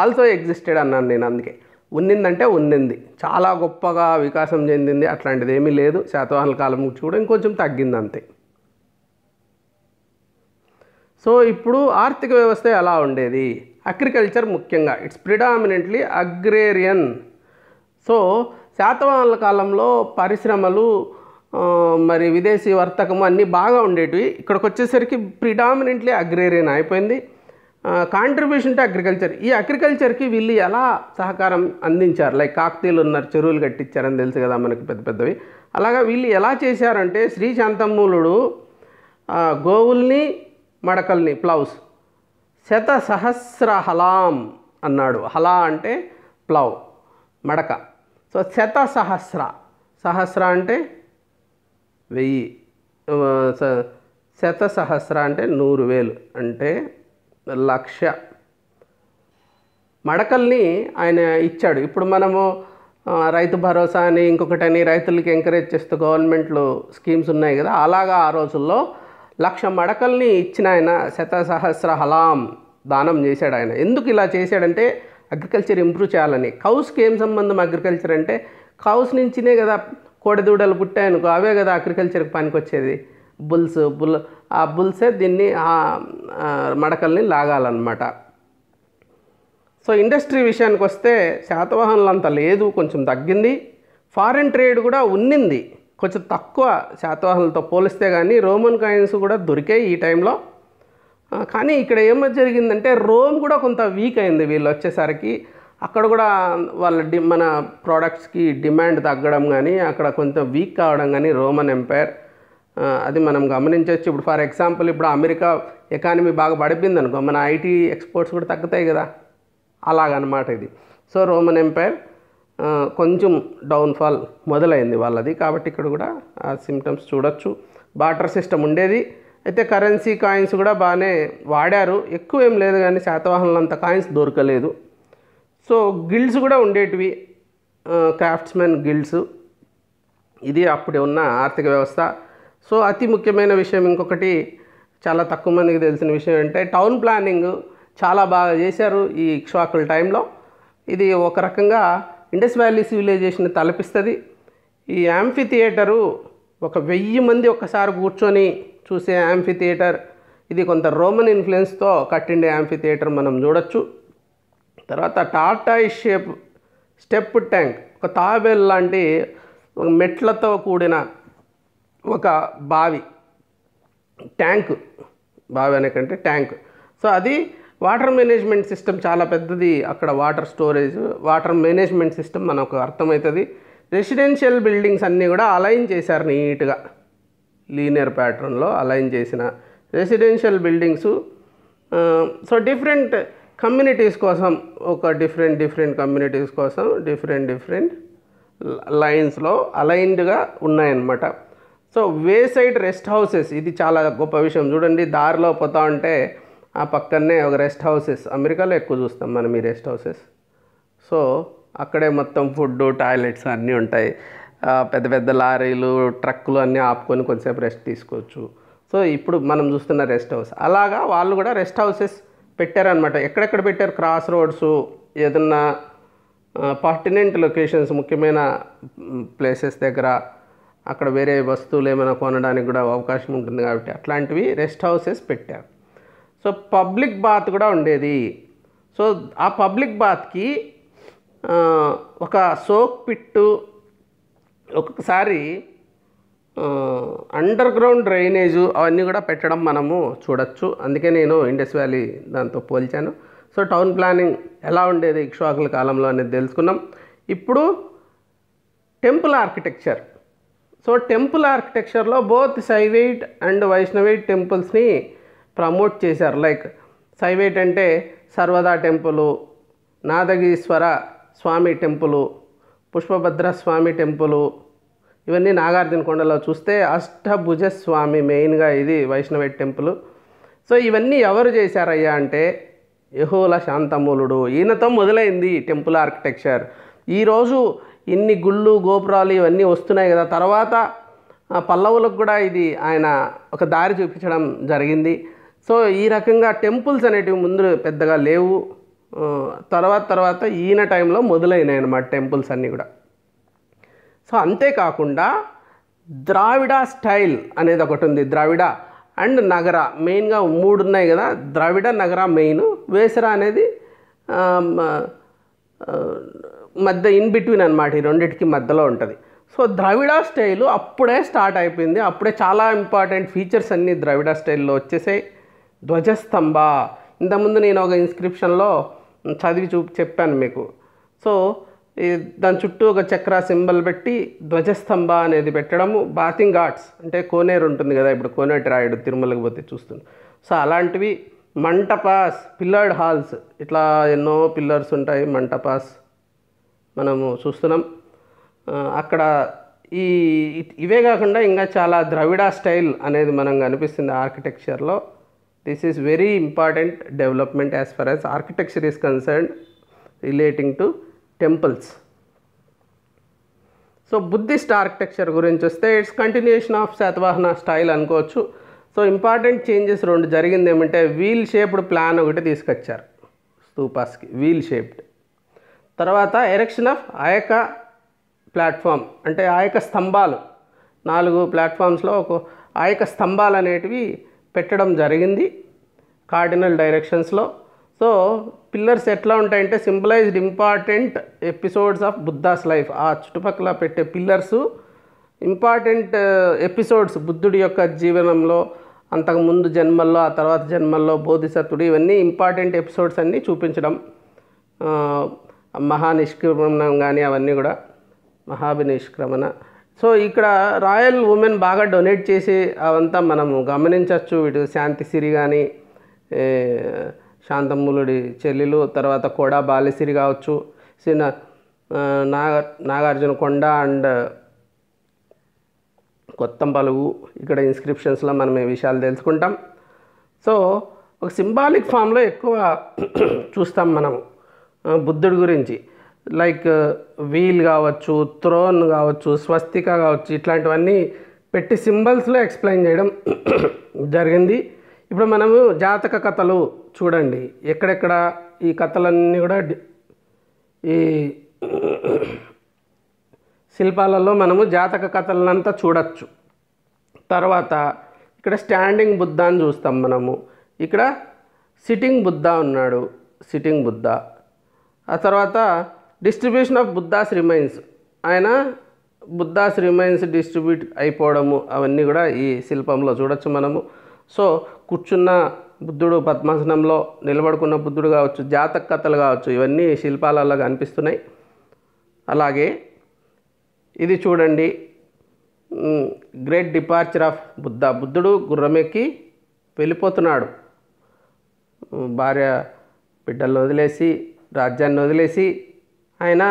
ఆల్సో ఎగ్జిస్టెడ్ అన్నాను నేను, అందుకే ఉన్నిందంటే ఉన్నింది, చాలా గొప్పగా వికాసం చెందింది అట్లాంటిది ఏమీ లేదు. శాతవాహనుల కాలం నుంచి కూడా ఇంకొంచెం తగ్గింది అంతే. సో ఇప్పుడు ఆర్థిక వ్యవస్థ ఎలా ఉండేది? అగ్రికల్చర్ ముఖ్యంగా, ఇట్స్ ప్రిడామినెంట్లీ అగ్రేరియన్. సో శాతవాహనుల కాలంలో పరిశ్రమలు మరి విదేశీ వర్తకము అన్నీ బాగా ఉండేటివి. ఇక్కడికి వచ్చేసరికి ప్రిడామినెంట్లీ అగ్రేరియన్ అయిపోయింది. కాంట్రిబ్యూషన్ టు అగ్రికల్చర్, ఈ అగ్రికల్చర్కి వీళ్ళు ఎలా సహకారం అందించారు? లైక్ కాకతీయులు ఉన్నారు, చెరువులు కట్టించారని తెలుసు కదా మనకి పెద్ద పెద్దవి. అలాగా వీళ్ళు ఎలా చేశారంటే శ్రీ శాంతమూలుడు గోవుల్ని మడకల్ని ప్లౌస్ శతసహస్ర హలాం అన్నాడు. హలా అంటే ప్లవ్, మడక. సో శతసహస్ర, సహస్ర అంటే 1000, శతసహస్ర అంటే 100,000, అంటే 1,00,000 మడకల్ని ఆయన ఇచ్చాడు. ఇప్పుడు మనము రైతు భరోసా అని ఇంకొకటని రైతులకి ఎంకరేజ్ చేస్తూ గవర్నమెంట్లో స్కీమ్స్ ఉన్నాయి కదా, అలాగా ఆ రోజుల్లో 1,00,000 మడకల్ని ఇచ్చిన ఆయన శతసహస్ర హలాం దానం చేశాడు ఆయన. ఎందుకు ఇలా చేశాడంటే అగ్రికల్చర్ ఇంప్రూవ్ చేయాలని. కౌస్కి ఏం సంబంధం అగ్రికల్చర్ అంటే? కౌస్ నుంచినే కదా కోడెదూడలు పుట్టాయనుకో, అవే కదా అగ్రికల్చర్కి పనికొచ్చేది. ఆ బుల్సే దీన్ని మడకల్ని లాగాలన్నమాట. సో ఇండస్ట్రీ విషయానికి వస్తే శాతవాహనులు అంత లేదు, కొంచెం తగ్గింది. ఫారిన్ ట్రేడ్ కూడా ఉన్నింది, కొంచెం తక్కువ శాతవాహనులతో పోలిస్తే. కానీ రోమన్ కాయిన్స్ కూడా దొరికాయి ఈ టైంలో. కానీ ఇక్కడ ఏమో జరిగిందంటే రోమ్ కూడా కొంత వీక్ అయింది వీళ్ళు వచ్చేసరికి. అక్కడ కూడా వాళ్ళ మన ప్రోడక్ట్స్కి డిమాండ్ తగ్గడం కానీ, అక్కడ కొంచెం వీక్ కావడం కానీ రోమన్ ఎంపైర్, అది మనం గమనించవచ్చు. ఇప్పుడు ఫర్ ఎగ్జాంపుల్ ఇప్పుడు అమెరికా ఎకానమీ బాగా పడిపోయింది అనుకో, మన ఐటీ ఎక్స్పోర్ట్స్ కూడా తగ్గుతాయి కదా, అలాగనమాట ఇది. సో రోమన్ ఎంపైర్ కొంచెం డౌన్ఫాల్ మొదలైంది వాళ్ళది. కాబట్టి ఇక్కడ కూడా ఆ సిమ్టమ్స్ చూడొచ్చు. బార్టర్ సిస్టమ్ ఉండేది, అయితే కరెన్సీ కాయిన్స్ కూడా బాగానే వాడారు. ఎక్కువ ఏం లేదు కానీ శాతవాహనులు అంత కాయిన్స్ దొరకలేదు. సో గిల్డ్స్ కూడా ఉండేటివి, క్రాఫ్ట్స్మెన్ గిల్డ్స్. ఇది అప్పుడు ఉన్న ఆర్థిక వ్యవస్థ. సో అతి ముఖ్యమైన విషయం ఇంకొకటి, చాలా తక్కువ మందికి తెలిసిన విషయం అంటే టౌన్ ప్లానింగ్ చాలా బాగా చేశారు ఈ ఇక్ష్వాకుల టైంలో. ఇది ఒక రకంగా ఇండస్ వ్యాలీ సివిలైజేషన్ తలపిస్తుంది. ఈ యాంఫీ థియేటరు 1000 మంది ఒక్కసారి కూర్చొని చూసే యాంఫీ థియేటర్, ఇది కొంత రోమన్ ఇన్ఫ్లుయెన్స్తో కట్టిండే యాంఫీ థియేటర్ మనం చూడొచ్చు. తర్వాత టార్టాయిస్ షేప్ స్టెప్ ట్యాంక్, ఒక తాబేల్ లాంటి మెట్లతో కూడిన ఒక బావి, ట్యాంక్, బావి అనే కంటే ట్యాంక్. సో అది వాటర్ మేనేజ్మెంట్ సిస్టమ్ చాలా పెద్దది అక్కడ, water storage, water management system మనకు అర్థమవుతుంది. రెసిడెన్షియల్ బిల్డింగ్స్ అన్నీ కూడా అలైన్ చేశారు నీట్గా, లీనియర్ ప్యాటర్న్లో అలైన్ చేసిన residential buildings. So different communities కోసం, ఒక డిఫరెంట్ కమ్యూనిటీస్ కోసం డిఫరెంట్ లైన్స్లో అలైన్డ్గా ఉన్నాయన్నమాట. సో వే సైడ్ రెస్ట్ హౌసెస్, ఇది చాలా గొప్ప విషయం. చూడండి, దారిలో పోతా ఉంటే ఆ పక్కనే ఒక రెస్ట్ హౌసెస్, అమెరికాలో ఎక్కువ చూస్తాం మనం ఈ రెస్ట్ హౌసెస్. సో అక్కడే మొత్తం ఫుడ్, టాయిలెట్స్ అన్నీ ఉంటాయి. పెద్ద పెద్ద లారీలు, ట్రక్కులు అన్నీ ఆపుకొని కొంచెంసేపు రెస్ట్ తీసుకోవచ్చు. సో ఇప్పుడు మనం చూస్తున్న రెస్ట్ హౌస్, అలాగా వాళ్ళు కూడా రెస్ట్ హౌసెస్ పెట్టారనమాట. ఎక్కడెక్కడ పెట్టారు? క్రాస్ రోడ్స్, ఏదన్నా పర్టినెంట్ లొకేషన్స్, ముఖ్యమైన ప్లేసెస్ దగ్గర అక్కడ వేరే వస్తువులు ఏమైనా కొనడానికి కూడా అవకాశం ఉంటుంది కాబట్టి అట్లాంటివి రెస్ట్ హౌసెస్ పెట్టారు. సో పబ్లిక్ బాత్ కూడా ఉండేది. సో ఆ పబ్లిక్ బాత్కి ఒక సోక్ పిట్టు, ఒక్కొక్కసారి అండర్ గ్రౌండ్ డ్రైనేజు అవన్నీ కూడా పెట్టడం మనము చూడొచ్చు. అందుకే నేను ఇండస్ వ్యాలీ దాంతో పోల్చాను. సో టౌన్ ప్లానింగ్ ఎలా ఉండేది ఇక్ష్వాకుల కాలంలో అనేది తెలుసుకున్నాం. ఇప్పుడు టెంపుల్ ఆర్కిటెక్చర్. సో టెంపుల్ ఆర్కిటెక్చర్లో బోత్ శైవైట్ అండ్ వైష్ణవైట్ టెంపుల్స్ని ప్రమోట్ చేశారు. లైక్ శైవైట్ అంటే సర్వదా టెంపులు, నాదగీశ్వర స్వామి టెంపులు, పుష్పభద్ర స్వామి టెంపులు, ఇవన్నీ నాగార్జునకొండలో చూస్తే అష్టభుజ స్వామి మెయిన్గా ఇది వైష్ణవైట్ టెంపుల్. సో ఇవన్నీ ఎవరు చేశారయ్యా అంటే యెహోల శాంతమూలుడు. ఈయనతో మొదలైంది టెంపుల్ ఆర్కిటెక్చర్. ఈరోజు ఇన్ని గుళ్ళు గోపురాలు ఇవన్నీ వస్తున్నాయి కదా, తర్వాత పల్లవులకు కూడా ఇది ఆయన ఒక దారి చూపించడం జరిగింది. సో ఈ రకంగా టెంపుల్స్ అనేటివి ముందు పెద్దగా లేవు, తర్వాత ఈయన టైంలో మొదలైనాయి అన్నమాట టెంపుల్స్ అన్నీ కూడా. సో అంతేకాకుండా ద్రావిడ స్టైల్ అనేది ఒకటి ఉంది. ద్రావిడ అండ్ నగర మెయిన్గా 3 ఉన్నాయి కదా. ద్రావిడ, నగర మెయిన్, వేసర అనేది మధ్య ఇన్ బిట్వీన్ అనమాట, ఈ రెండింటికి మధ్యలో ఉంటుంది. సో ద్రావిడ స్టైలు అప్పుడే స్టార్ట్ అయిపోయింది. అప్పుడే చాలా ఇంపార్టెంట్ ఫీచర్స్ అన్నీ ద్రావిడ స్టైల్లో వచ్చేసాయి. ధ్వజస్తంభ, ఇంతకుముందు నేను ఒక ఇన్స్క్రిప్షన్లో చదివి చెప్పాను మీకు. సో దాని చుట్టూ ఒక చక్ర సింబల్ పెట్టి ధ్వజస్తంభ అనేది పెట్టడము. బాతింగ్ ఘాట్స్ అంటే కోనేరు ఉంటుంది కదా, ఇప్పుడు కోనేటి రాయుడు తిరుమలకి పోతే చూస్తుంది. సో అలాంటివి. మంటపాస్, పిల్లర్డ్ హాల్స్, ఇట్లా ఎన్నో పిల్లర్స్ ఉంటాయి, మంటపాస్ మనము చూస్తున్నాం అక్కడ. ఇవే కాకుండా ఇంకా చాలా ద్రవిడ స్టైల్ అనేది మనం కనిపిస్తుంది ఆర్కిటెక్చర్లో. This is very important development as for as architecture is concerned relating to temples. So Buddhist architecture గురించి వస్తే it's continuation of Satavahana style అనుకోవచ్చు. సో ఇంపార్టెంట్ చేంజెస్ 2 జరిగింది. ఏమంటే వీల్ షేప్డ్ ప్లాన్ ఒకటి తీసుకొచ్చారు స్తూపాస్కి, వీల్ షేప్డ్. తర్వాత ఎరెక్షన్ ఆఫ్ ఆయక ప్లాట్ఫామ్, అంటే ఆయక స్తంభాలు, 4 ప్లాట్ఫామ్స్లో ఒక ఆయక స్తంభాలు అనేటివి పెట్టడం జరిగింది కార్డినల్ డైరెక్షన్స్లో. సో పిల్లర్స్ ఎట్లా ఉంటాయంటే symbolised important episodes of Buddha's life. ఆ చుట్టుపక్కల పెట్టే పిల్లర్సు ఇంపార్టెంట్ ఎపిసోడ్స్ బుద్ధుడి యొక్క జీవనంలో, అంతకుముందు జన్మల్లో, ఆ తర్వాత జన్మల్లో, బోధిసత్వుడు, ఇవన్నీ ఇంపార్టెంట్ ఎపిసోడ్స్ అన్నీ చూపించడం. మహానిష్క్రమణం కానీ అవన్నీ కూడా మహాభినిష్క్రమణ. సో ఇక్కడ రాయల్ ఉమెన్ బాగా డొనేట్ చేసి అవంతా మనము గమనించవచ్చు. వీటి శాంతిసిరి కానీ, శాంతమూలుడి చెల్లెలు, తర్వాత కోడా బాలిసిరి కావచ్చు, నాగార్జునకొండ అండ్ కొత్తంపలుగు, ఇక్కడ ఇన్స్క్రిప్షన్స్లో మనం ఈ విషయాలు తెలుసుకుంటాం. సో ఒక సింబాలిక్ ఫామ్లో ఎక్కువ చూస్తాం మనం బుద్ధుడి గురించి. లైక్ వీల్ కావచ్చు, థ్రోన్ కావచ్చు, స్వస్తిక కావచ్చు, ఇట్లాంటివన్నీ పెట్టి సింబల్స్లో ఎక్స్ప్లెయిన్ చేయడం జరిగింది. ఇప్పుడు మనము జాతక కథలు చూడండి, ఎక్కడెక్కడ ఈ కథలన్నీ కూడా ఈ శిల్పాలలో మనము జాతక కథలనంతా చూడొచ్చు. తర్వాత ఇక్కడ స్టాండింగ్ బుద్ధ అని చూస్తాం మనము. ఇక్కడ సిట్టింగ్ బుద్ధ ఉన్నాడు, సిట్టింగ్ బుద్ధ. ఆ తర్వాత డిస్ట్రిబ్యూషన్ ఆఫ్ బుద్ధాస్ రిమైన్స్, ఆయన బుద్ధాస్ రిమైన్స్ డిస్ట్రిబ్యూట్ అయిపోవడము, అవన్నీ కూడా ఈ శిల్పంలో చూడొచ్చు మనము. సో కూర్చున్న బుద్ధుడు, పద్మాసనంలో నిలబడుకున్న బుద్ధుడు కావచ్చు, జాతక కథలు కావచ్చు, ఇవన్నీ శిల్పాలలో కనిపిస్తున్నాయి. అలాగే ఇది చూడండి, గ్రేట్ డిపార్చర్ ఆఫ్ బుద్ధ. బుద్ధుడు గుర్రమెక్కి వెళ్ళిపోతున్నాడు, భార్య బిడ్డలను వదిలేసి, రాజ్యాన్ని వదిలేసి. ఆయన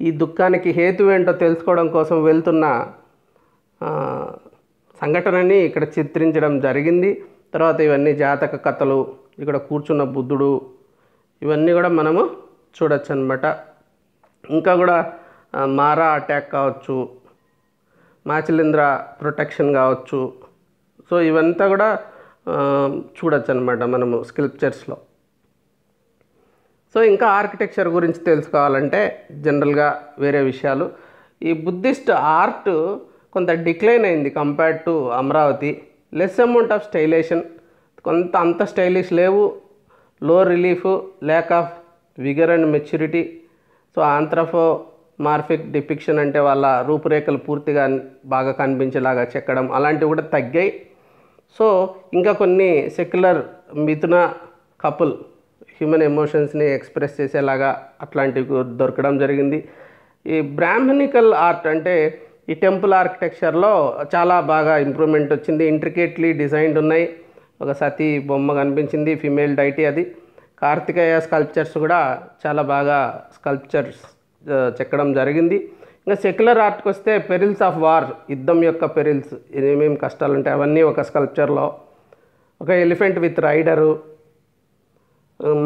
ఈ దుఃఖానికి హేతు ఏంటో తెలుసుకోవడం కోసం వెళ్తున్న సంఘటనని ఇక్కడ చిత్రించడం జరిగింది. తర్వాత ఇవన్నీ జాతక కథలు, ఇక్కడ కూర్చున్న బుద్ధుడు, ఇవన్నీ కూడా మనము చూడొచ్చు అన్నమాట. ఇంకా కూడా మారా అటాక్ కావచ్చు, మాచిలింద్ర ప్రొటెక్షన్ కావచ్చు. సో ఇవంతా కూడా చూడొచ్చు అన్నమాట మనము స్కల్ప్చర్స్లో. సో ఇంకా ఆర్కిటెక్చర్ గురించి తెలుసుకోవాలంటే జనరల్గా వేరే విషయాలు, ఈ బుద్ధిస్ట్ ఆర్ట్ కొంత డిక్లైన్ అయింది compared to Amaravati. Less amount of stylisation, కొంత అంత స్టైలిష్ లేవు, low relief, lack of vigour and maturity. So anthropomorphic depiction అంటే వాళ్ళ రూపురేఖలు పూర్తిగా బాగా కనిపించేలాగా చెక్కడం అలాంటివి కూడా తగ్గాయి. సో ఇంకా కొన్ని సెక్యులర్ మిథున కపుల్ హ్యూమన్ ఎమోషన్స్ని ఎక్స్ప్రెస్ చేసేలాగా అట్లాంటివి దొరకడం జరిగింది. ఈ బ్రాహ్మణికల్ ఆర్ట్ అంటే ఈ టెంపుల్ ఆర్కిటెక్చర్లో చాలా బాగా ఇంప్రూవ్మెంట్ వచ్చింది. ఇంట్రికేట్లీ డిజైన్డ్ ఉన్నాయి. ఒక సతీ బొమ్మ కనిపించింది, ఫిమేల్ డైటీ అది. కార్తికేయ స్కల్ప్చర్స్ కూడా చాలా బాగా స్కల్ప్చర్స్ చెక్కడం జరిగింది. ఇంకా సెక్యులర్ ఆర్ట్కి వస్తే పెరిల్స్ ఆఫ్ వార్, యుద్ధం యొక్క పెరిల్స్, ఏమేమి కష్టాలు ఉంటాయి అవన్నీ ఒక స్కల్ప్చర్లో. ఒక ఎలిఫెంట్ విత్ రైడరు,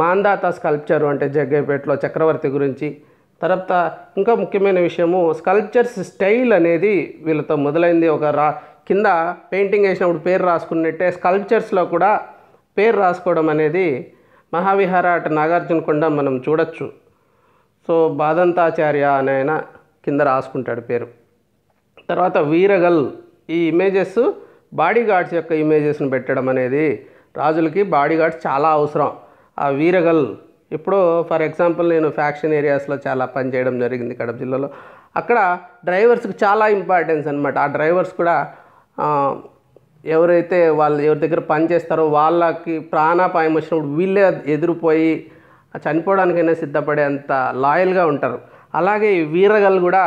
మాందాత స్కల్ప్చరు అంటే జగ్గైపేటలో చక్రవర్తి గురించి. తర్వాత ఇంకా ముఖ్యమైన విషయము స్కల్ప్చర్స్ స్టైల్ అనేది వీళ్ళతో మొదలైంది. ఒక కింద పెయింటింగ్ వేసినప్పుడు పేరు రాసుకున్నట్టే స్కల్ప్చర్స్లో కూడా పేరు రాసుకోవడం అనేది మహావిహార అటు నాగార్జునకొండ మనం చూడొచ్చు. సో బాదంతాచార్య అనే ఆయన కింద రాసుకుంటాడు పేరు. తర్వాత వీరగల్, ఈ ఇమేజెస్ బాడీ గార్డ్స్ యొక్క ఇమేజెస్ని పెట్టడం అనేది, రాజులకి బాడీ గార్డ్స్ చాలా అవసరం. ఆ వీరగల్ ఇప్పుడు ఫర్ ఎగ్జాంపుల్ నేను ఫ్యాక్షన్ ఏరియాస్లో చాలా పని చేయడం జరిగింది కడప జిల్లాలో. అక్కడ డ్రైవర్స్కి చాలా ఇంపార్టెన్స్ అనమాట. ఆ డ్రైవర్స్ కూడా ఎవరైతే ఎవరి దగ్గర పని చేస్తారో వాళ్ళకి ప్రాణాపాయం వచ్చినప్పుడు వీళ్ళే ఎదురుపోయి చనిపోవడానికైనా సిద్ధపడే అంత లాయల్గా ఉంటారు. అలాగే ఈ వీరగల్ కూడా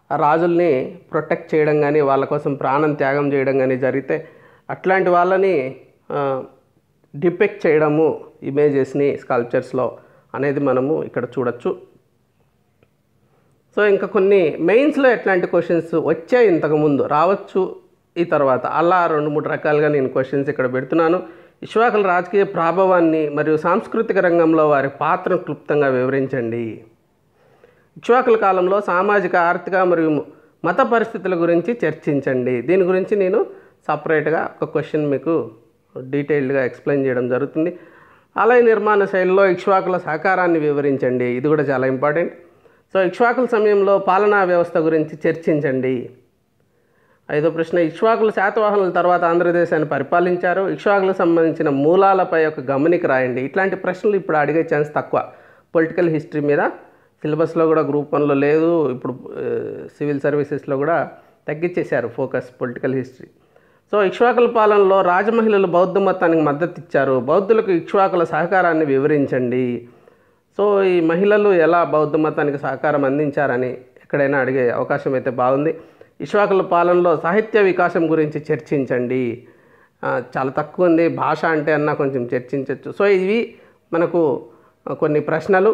రాజుల్ని ప్రొటెక్ట్ చేయడం కానీ వాళ్ళ కోసం ప్రాణం త్యాగం చేయడం కానీ జరిగితే అట్లాంటి వాళ్ళని డిపెక్ట్ చేయడము ఇమేజెస్ని స్కల్ప్చర్స్లో అనేది మనము ఇక్కడ చూడొచ్చు. సో ఇంకా కొన్ని మెయిన్స్లో ఎట్లాంటి క్వశ్చన్స్ వచ్చాయి ఇంతకుముందు, రావచ్చు ఈ తర్వాత, అలా 2-3 రకాలుగా నేను క్వశ్చన్స్ ఇక్కడ పెడుతున్నాను. ఇక్ష్వాకుల రాజకీయ ప్రభావాన్ని మరియు సాంస్కృతిక రంగంలో వారి పాత్రను క్లుప్తంగా వివరించండి. ఇక్ష్వాకుల కాలంలో సామాజిక, ఆర్థిక మరియు మత పరిస్థితుల గురించి చర్చించండి. దీని గురించి నేను సపరేట్గా ఒక క్వశ్చన్ మీకు డీటెయిల్డ్గా ఎక్స్ప్లెయిన్ చేయడం జరుగుతుంది. ఆలయ నిర్మాణ శైలిలో ఇక్ష్వాకుల సహకారాన్ని వివరించండి. ఇది కూడా చాలా ఇంపార్టెంట్. సో ఇక్ష్వాకుల సమయంలో పాలనా వ్యవస్థ గురించి చర్చించండి. 5వ ప్రశ్న, ఇక్ష్వాకులు శాతవాహనుల తర్వాత ఆంధ్రదేశాన్ని పరిపాలించారు. ఇక్ష్వాకులకు సంబంధించిన మూలాలపై ఒక గమనిక రాయండి. ఇట్లాంటి ప్రశ్నలు ఇప్పుడు అడిగే ఛాన్స్ తక్కువ. పొలిటికల్ హిస్టరీ మీద సిలబస్లో కూడా గ్రూప్ 1లో లేదు, ఇప్పుడు సివిల్ సర్వీసెస్లో కూడా తగ్గించేశారు ఫోకస్ పొలిటికల్ హిస్టరీ. సో ఇక్ష్వాకుల పాలనలో రాజమహిళలు బౌద్ధ మతానికి మద్దతు ఇచ్చారు. బౌద్ధులకు ఇక్ష్వాకుల సహకారాన్ని వివరించండి. సో ఈ మహిళలు ఎలా బౌద్ధ మతానికి సహకారం అందించారని ఎక్కడైనా అడిగే అవకాశం అయితే బాగుంది. ఇక్ష్వాకుల పాలనలో సాహిత్య వికాసం గురించి చర్చించండి. చాలా తక్కువ ఉంది, భాష అంటే అన్నా కొంచెం చర్చించవచ్చు. సో ఇవి మనకు కొన్ని ప్రశ్నలు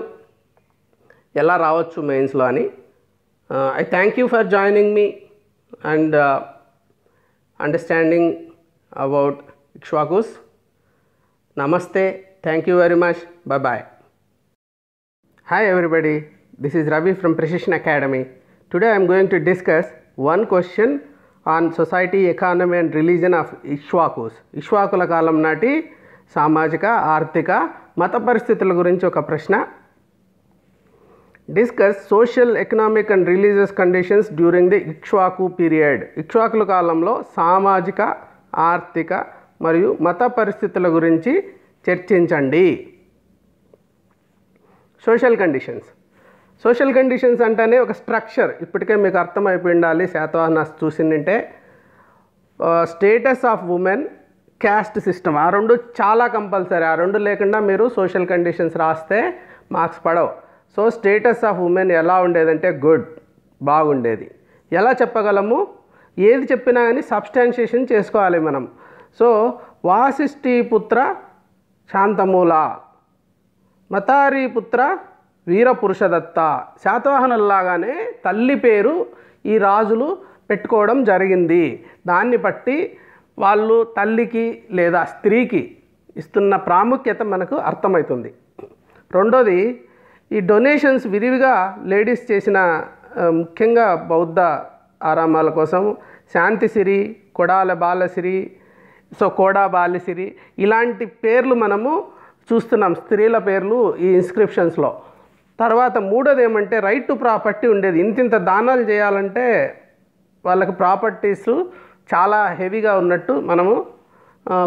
ఎలా రావచ్చు మెయిన్స్లో అని. I thank you for joining me and understanding about Ikshvakus. నమస్తే, thank you very much, bye bye. Hi everybody, this is Ravi from Precision Academy. Today I am going to discuss one question on society, economy and religion of Ikshvakus. ఇక్ష్వాకుల కాలం నాటి సామాజిక, ఆర్థిక, మత పరిస్థితుల గురించి ఒక ప్రశ్న. Discuss social, economic and religious conditions during the Ikshvaku period. ఇక్ష్వాకుల కాలంలో సామాజిక, ఆర్థిక మరియు మత పరిస్థితుల గురించి చర్చించండి. సోషల్ కండిషన్స్ అంటేనే ఒక స్ట్రక్చర్, ఇప్పటికే మీకు అర్థమైపోయి ఉండాలి శాతవాహన చూసిందంటే. Status of women, caste system, ఆ రెండు చాలా కంపల్సరీ. ఆ రెండు లేకుండా మీరు సోషల్ కండిషన్స్ రాస్తే మార్క్స్ పడవు. సో స్టేటస్ ఆఫ్ ఉమెన్ ఎలా ఉండేదంటే గుడ్, బాగుండేది. ఎలా చెప్పగలము? ఏది చెప్పినా కానీ సబ్స్టాన్షియేషన్ చేసుకోవాలి మనం. సో వాసిష్ఠి పుత్ర శాంతమూల, మతారి పుత్ర వీరపురుషదత్త. శాతవాహనుల్లాగానే తల్లి పేరు ఈ రాజులు పెట్టుకోవడం జరిగింది. దాన్ని బట్టి వాళ్ళు తల్లికి లేదా స్త్రీకి ఇస్తున్న ప్రాముఖ్యత మనకు అర్థమవుతుంది. రెండోది, ఈ డొనేషన్స్ విరివిగా లేడీస్ చేసిన, ముఖ్యంగా బౌద్ధ ఆరామాల కోసం శాంతిసిరి, కొడాల బాలసిరి, సో కోడా బాలసిరి ఇలాంటి పేర్లు మనము చూస్తున్నాం స్త్రీల పేర్లు ఈ ఇన్స్క్రిప్షన్స్లో. తర్వాత మూడోది ఏమంటే రైట్ టు ప్రాపర్టీ ఉండేది. ఇంతింత దానాలు చేయాలంటే వాళ్ళకి ప్రాపర్టీస్ చాలా హెవీగా ఉన్నట్టు మనము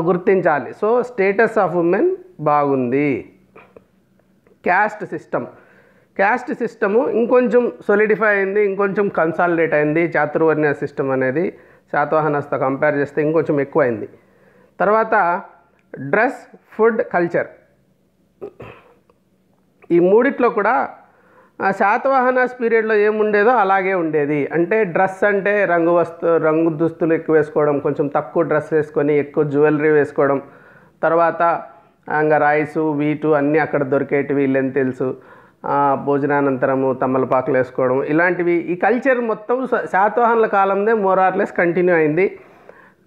గుర్తించాలి. సో స్టేటస్ ఆఫ్ ఉమెన్ బాగుంది. క్యాస్ట్ సిస్టము ఇంకొంచెం సొలిడిఫై అయింది, ఇంకొంచెం కన్సాలిడేట్ అయింది. చాతుర్వర్ణ్య సిస్టమ్ అనేది శాతవాహనస్తో కంపేర్ చేస్తే ఇంకొంచెం ఎక్కువైంది. తర్వాత డ్రెస్, ఫుడ్, కల్చర్, ఈ మూడిట్లో కూడా శాతవాహనాస్ పీరియడ్లో ఏముండేదో అలాగే ఉండేది. అంటే డ్రెస్ అంటే రంగు దుస్తులు ఎక్కువ వేసుకోవడం, కొంచెం తక్కువ డ్రెస్ వేసుకొని ఎక్కువ జ్యువెలరీ వేసుకోవడం, తర్వాత ఇంకా రైసు వీటు అన్నీ అక్కడ దొరికేటివి, లెంతిల్స్, భోజనానంతరము తమలపాకులు వేసుకోవడం, ఇలాంటివి ఈ కల్చర్ మొత్తం శాతవాహనుల కాలంలో మోరార్లెస్ కంటిన్యూ అయింది.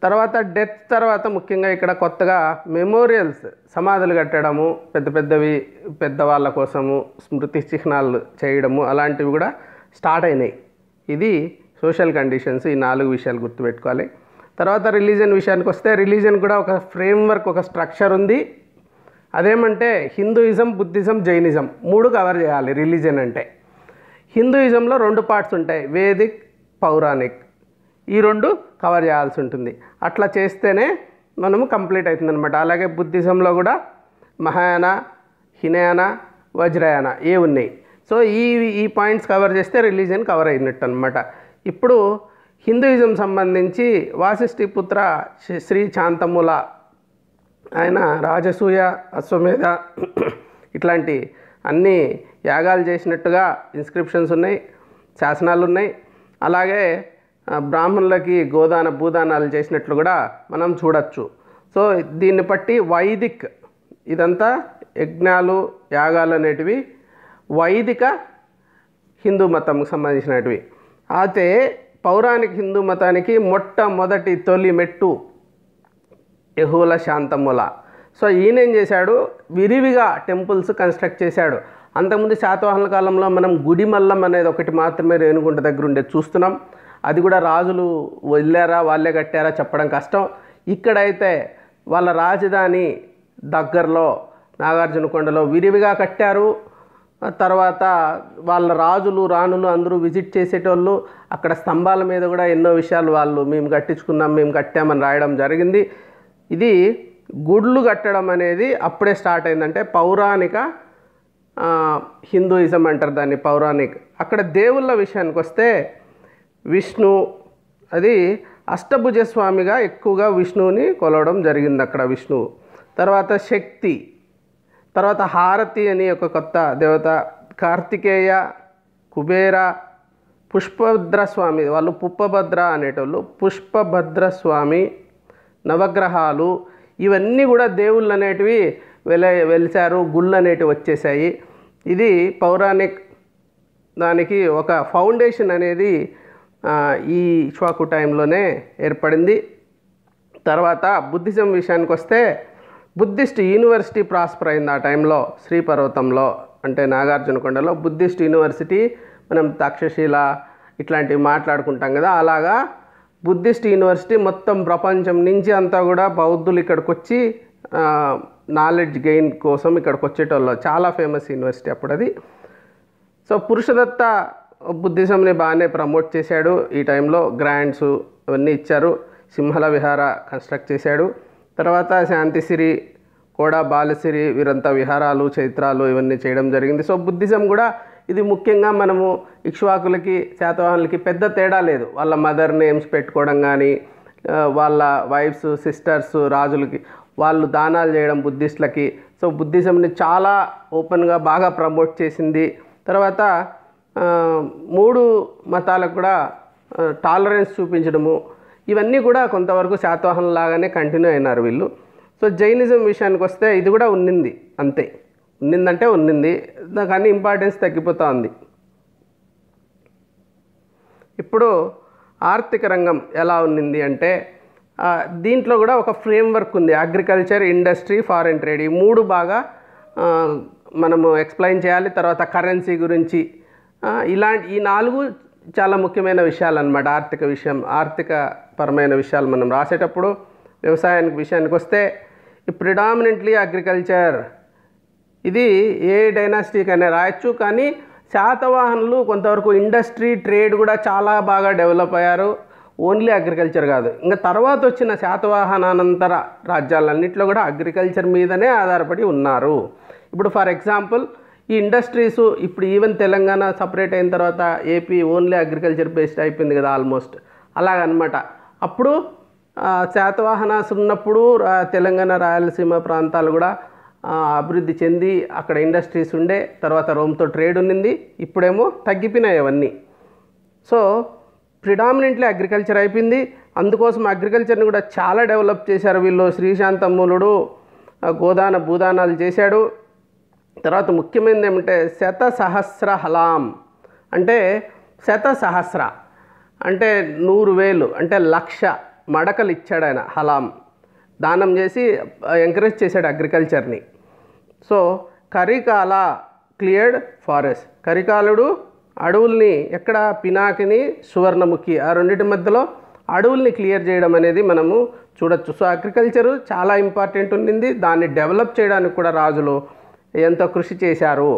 తర్వాత డెత్ తర్వాత ముఖ్యంగా ఇక్కడ కొత్తగా మెమోరియల్స్, సమాధులు కట్టడము, పెద్దవి పెద్దవాళ్ళ కోసము స్మృతి చిహ్నాలు చేయడము, అలాంటివి కూడా స్టార్ట్ అయినాయి. ఇది సోషల్ కండిషన్స్. ఈ 4 విషయాలు గుర్తుపెట్టుకోవాలి. తర్వాత రిలీజన్ విషయానికి వస్తే రిలీజన్ కూడా ఒక ఫ్రేమ్వర్క్, ఒక స్ట్రక్చర్ ఉంది. అదేమంటే హిందూయిజం, బుద్ధిజం, జైనిజం 3 కవర్ చేయాలి రిలీజన్ అంటే. హిందూయిజంలో 2 పార్ట్స్ ఉంటాయి, వేదిక్, పౌరాణిక్. ఈ 2 కవర్ చేయాల్సి ఉంటుంది. అట్లా చేస్తేనే మనము కంప్లీట్ అవుతుంది అనమాట. అలాగే బుద్ధిజంలో కూడా మహాయాన, హినయాన, వజ్రయాన ఉన్నాయి. సో ఈ పాయింట్స్ కవర్ చేస్తే రిలీజన్ కవర్ అయినట్టు అనమాట. ఇప్పుడు హిందూయిజం సంబంధించి వాసిష్ఠి పుత్ర శ్రీ శాంతమూల, ఆయన రాజసూయ, అశ్వమేధ ఇట్లాంటి అన్ని యాగాలు చేసినట్టుగా ఇన్స్క్రిప్షన్స్ ఉన్నాయి, శాసనాలు ఉన్నాయి. అలాగే బ్రాహ్మణులకి గోదాన భూదానాలు చేసినట్లు కూడా మనం చూడొచ్చు. సో దీన్ని బట్టి వైదిక్, ఇదంతా యజ్ఞాలు, యాగాలు అనేటివి వైదిక హిందూ మతంకు సంబంధించినటివి. అయితే పౌరాణిక హిందూ మతానికి మొట్టమొదటి తొలి మెట్టు యహూల శాంతమూల. సో ఈయన ఏం చేశాడు, విరివిగా టెంపుల్స్ కన్స్ట్రక్ట్ చేశాడు. అంతకుముందు శాతవాహనుల కాలంలో మనం గుడిమల్లం అనేది ఒకటి మాత్రమే రేణుగుంట దగ్గర ఉండేది చూస్తున్నాం. అది కూడా రాజులు వెళ్ళారా వాళ్ళే కట్టారా చెప్పడం కష్టం. ఇక్కడైతే వాళ్ళ రాజధాని దగ్గరలో నాగార్జునకొండలో విరివిగా కట్టారు. తర్వాత వాళ్ళ రాజులు, రాణులు అందరూ విజిట్ చేసేటోళ్ళు. అక్కడ స్తంభాల మీద కూడా ఎన్నో విషయాలు వాళ్ళు మేము కట్టించుకున్నాం, మేము కట్టామని రాయడం జరిగింది. ఇది గుడ్లు కట్టడం అనేది అప్పుడే స్టార్ట్ అయిందంటే పౌరాణిక హిందూయిజం అంటారు దాన్ని, పౌరాణిక్. అక్కడ దేవుళ్ళ విషయానికి వస్తే విష్ణు, అది అష్టభుజ స్వామిగా ఎక్కువగా విష్ణువుని కొలవడం జరిగింది అక్కడ విష్ణువు. తర్వాత శక్తి, తర్వాత హారతి అని ఒక కొత్త దేవత, కార్తికేయ, కుబేర, పుష్పభద్ర స్వామి, వాళ్ళు పుప్పభద్ర అనేటోళ్ళు, పుష్పభద్ర స్వామి, నవగ్రహాలు, ఇవన్నీ కూడా దేవుళ్ళు అనేటివి వెలిసారు, గుళ్ళు అనేటివి వచ్చేసాయి. ఇది పౌరాణిక్ దానికి ఒక ఫౌండేషన్ అనేది ఈ ఇక్ష్వాకు టైంలోనే ఏర్పడింది. తర్వాత బుద్ధిజం విషయానికి వస్తే బుద్ధిస్ట్ యూనివర్సిటీ ప్రాస్పర్ అయింది ఆ టైంలో. శ్రీపర్వతంలో అంటే నాగార్జునకొండలో బుద్ధిస్ట్ యూనివర్సిటీ, మనం తక్షశిల ఇట్లాంటివి మాట్లాడుకుంటాం కదా, అలాగా బుద్ధిస్ట్ యూనివర్సిటీ మొత్తం ప్రపంచం నుంచి అంతా కూడా బౌద్ధులు ఇక్కడికి వచ్చి నాలెడ్జ్ గెయిన్ కోసం ఇక్కడికి వచ్చేటోళ్ళు. చాలా ఫేమస్ యూనివర్సిటీ అప్పుడు అది. సో పురుషదత్త బుద్ధిజంని బాగానే ప్రమోట్ చేశాడు ఈ టైంలో, గ్రాంట్స్ అవన్నీ ఇచ్చారు. సింహల విహార కన్స్ట్రక్ట్ చేశాడు. తర్వాత శాంతిసిరి, కూడా బాలసిరి, వీరంతా విహారాలు, చైత్రాలు ఇవన్నీ చేయడం జరిగింది. సో బుద్ధిజం కూడా ఇది ముఖ్యంగా మనము ఇక్ష్వాకులకి, శాతవాహనులకి పెద్ద తేడా లేదు. వాళ్ళ మదర్ నేమ్స్ పెట్టుకోవడం కానీ, వాళ్ళ వైఫ్స్, సిస్టర్స్, రాజులకి వాళ్ళు దానాలు చేయడం బుద్ధిస్టులకి. సో బుద్ధిజంని చాలా ఓపెన్గా బాగా ప్రమోట్ చేసింది. తర్వాత 3 మతాలకు కూడా టాలరెన్స్ చూపించడము, ఇవన్నీ కూడా కొంతవరకు శాతవాహనులాగానే కంటిన్యూ అయినారు వీళ్ళు. సో జైనిజం విషయానికి వస్తే ఇది కూడా ఉన్నింది, అంతే. ఉన్నిందంటే ఉన్నింది, కానీ ఇంపార్టెన్స్ తగ్గిపోతూ ఉంది. ఇప్పుడు ఆర్థిక రంగం ఎలా ఉన్నింది అంటే దీంట్లో కూడా ఒక ఫ్రేమ్వర్క్ ఉంది. అగ్రికల్చర్, ఇండస్ట్రీ, ఫారెన్ ట్రేడ్, ఈ 3 బాగా మనము ఎక్స్ప్లెయిన్ చేయాలి. తర్వాత కరెన్సీ గురించి, ఇలాంటి ఈ 4 చాలా ముఖ్యమైన విషయాలు అన్నమాట. ఆర్థికపరమైన విషయాలు మనం రాసేటప్పుడు వ్యవసాయానికి విషయానికి వస్తే ప్రిడామినెంట్లీ అగ్రికల్చర్ ఇది ఏ డైనాసిటీకైనా రాయొచ్చు. కానీ శాతవాహనులు కొంతవరకు ఇండస్ట్రీ ట్రేడ్ కూడా చాలా బాగా డెవలప్ అయ్యారు. ఓన్లీ అగ్రికల్చర్ కాదు, ఇంకా తర్వాత వచ్చిన శాతవాహనానంతర రాజ్యాలన్నింటిలో కూడా అగ్రికల్చర్ మీదనే ఆధారపడి ఉన్నారు. ఇప్పుడు ఫర్ ఎగ్జాంపుల్ ఈ ఇండస్ట్రీస్ ఇప్పుడు ఈవెన్ తెలంగాణ సపరేట్ అయిన తర్వాత ఏపీ ఓన్లీ అగ్రికల్చర్ బేస్డ్ అయిపోయింది కదా ఆల్మోస్ట్, అలాగనమాట. అప్పుడు శాతవాహనాస్ ఉన్నప్పుడు తెలంగాణ రాయలసీమ ప్రాంతాలు కూడా అభివృద్ధి చెంది అక్కడ ఇండస్ట్రీస్ ఉండే, తర్వాత రోమ్తో ట్రేడ్ ఉన్నింది. ఇప్పుడేమో తగ్గిపోయినాయి అవన్నీ. సో ప్రిడామినెంట్లీ అగ్రికల్చర్ అయిపోయింది. అందుకోసం అగ్రికల్చర్ని కూడా చాలా డెవలప్ చేశారు వీళ్ళు. శ్రీశాంతమూలుడు గోదాన భూదానాలు చేశాడు. తర్వాత ముఖ్యమైనది ఏమంటే శతసహస్ర హలాం, అంటే శతసహస్ర అంటే 100,000 అంటే 1,00,000 మడకలు ఇచ్చాడు ఆయన. హలాం దానం చేసి ఎంకరేజ్ చేశాడు అగ్రికల్చర్ని. సో కరికాల క్లియర్డ్ ఫారెస్ట్, కరికాలుడు అడవుల్ని ఎక్కడ పినాకిని సువర్ణముఖి ఆ రెండింటి మధ్యలో అడవుల్ని క్లియర్ చేయడం అనేది మనము చూడొచ్చు. సో అగ్రికల్చరు చాలా ఇంపార్టెంట్ ఉండింది. దాన్ని డెవలప్ చేయడానికి కూడా రాజులు ఎంతో కృషి చేశారు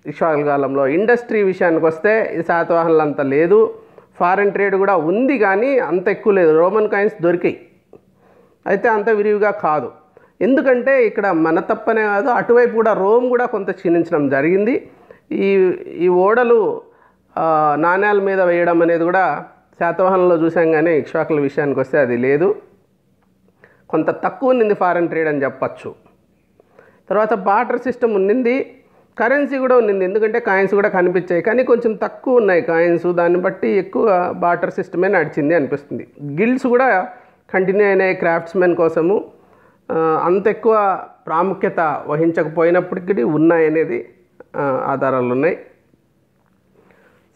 ఇక్ష్వాకుల కాలంలో. ఇండస్ట్రీ విషయానికి వస్తే ఈ శాతవాహనులు అంత లేదు. ఫారెన్ ట్రేడ్ కూడా ఉంది కానీ అంత ఎక్కువ లేదు. రోమన్ కాయిన్స్ దొరికాయి, అయితే అంత విరివిగా కాదు. ఎందుకంటే ఇక్కడ మన తప్పనే కాదు, అటువైపు కూడా రోమ్ కూడా కొంత క్షీణించడం జరిగింది. ఈ ఓడలు నాణ్యాల మీద వేయడం అనేది కూడా శాతవాహనంలో చూసాం, కానీ ఇక్ష్వాకుల విషయానికి వస్తే అది లేదు. కొంత తక్కువ ఉన్నింది ఫారెన్ ట్రేడ్ అని చెప్పచ్చు. తర్వాత బార్టర్ సిస్టమ్ ఉన్నింది, కరెన్సీ కూడా ఉన్నింది. ఎందుకంటే కాయిన్స్ కూడా కనిపించాయి, కానీ కొంచెం తక్కువ ఉన్నాయి కాయిన్స్. దాన్ని బట్టి ఎక్కువ బార్టర్ సిస్టమే నడిచింది అనిపిస్తుంది. గిల్డ్స్ కూడా కంటిన్యూ అయినాయి క్రాఫ్ట్స్మెన్ కోసము. అంత ఎక్కువ ప్రాముఖ్యత వహించకపోయినప్పటికీ ఉన్నాయి అనేది ఆధారాలు ఉన్నాయి.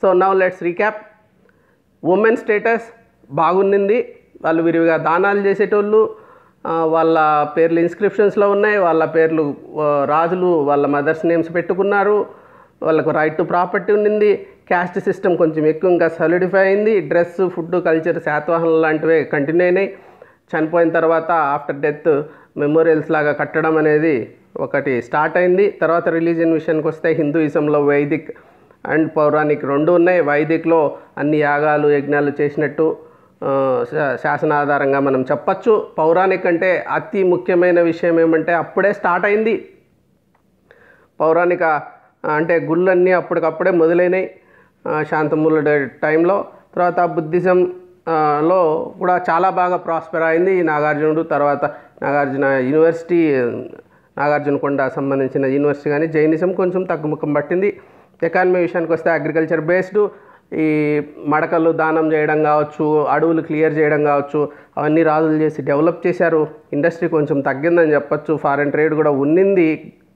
So now let's recap. Women status బాగుండింది. వాళ్ళు విరివిగా దానాలు చేసేటోళ్ళు, వాళ్ళ పేర్లు ఇన్స్క్రిప్షన్స్లో ఉన్నాయి. వాళ్ళ పేర్లు రాజులు వాళ్ళ మదర్స్ నేమ్స్ పెట్టుకున్నారు. వాళ్ళకు రైట్ టు ప్రాపర్టీ ఉండింది. క్యాస్ట్ సిస్టమ్ కొంచెం ఎక్కువ ఇంకా సాలిడిఫై అయింది. డ్రెస్, ఫుడ్, కల్చర్ శాతవాహనులు లాంటివే కంటిన్యూ అయినాయి. చనిపోయిన తర్వాత ఆఫ్టర్ డెత్ మెమోరియల్స్ లాగా కట్టడం అనేది ఒకటి స్టార్ట్ అయింది. తర్వాత రిలీజియన్ విషయానికి వస్తే హిందూయిజంలో వైదిక్ అండ్ పౌరాణిక్ రెండు ఉన్నాయి. వైదిక్లో అన్ని యాగాలు యజ్ఞాలు చేసినట్టు శాసనాధారంగా మనం చెప్పచ్చు. పౌరాణిక్ అంటే అతి ముఖ్యమైన విషయం ఏమంటే అప్పుడే స్టార్ట్ అయింది. పౌరాణిక అంటే గుళ్ళన్నీ అప్పటికప్పుడే మొదలైనవి శాంతమూల టైంలో. తర్వాత బుద్ధిజం లో కూడా చాలా బాగా ప్రాస్పెర్ అయింది. నాగార్జునుడు తర్వాత నాగార్జున యూనివర్సిటీ, నాగార్జునకొండ సంబంధించిన యూనివర్సిటీ. కానీ జైనిజం కొంచెం తగ్గుముఖం పట్టింది. ఎకానమీ విషయానికి వస్తే అగ్రికల్చర్ బేస్డ్, ఈ మడకలు దానం చేయడం కావచ్చు, అడవులు క్లియర్ చేయడం కావచ్చు, అవన్నీ రాజులు చేసి డెవలప్ చేశారు. ఇండస్ట్రీ కొంచెం తగ్గిందని చెప్పచ్చు. ఫారెన్ ట్రేడ్ కూడా ఉన్నింది,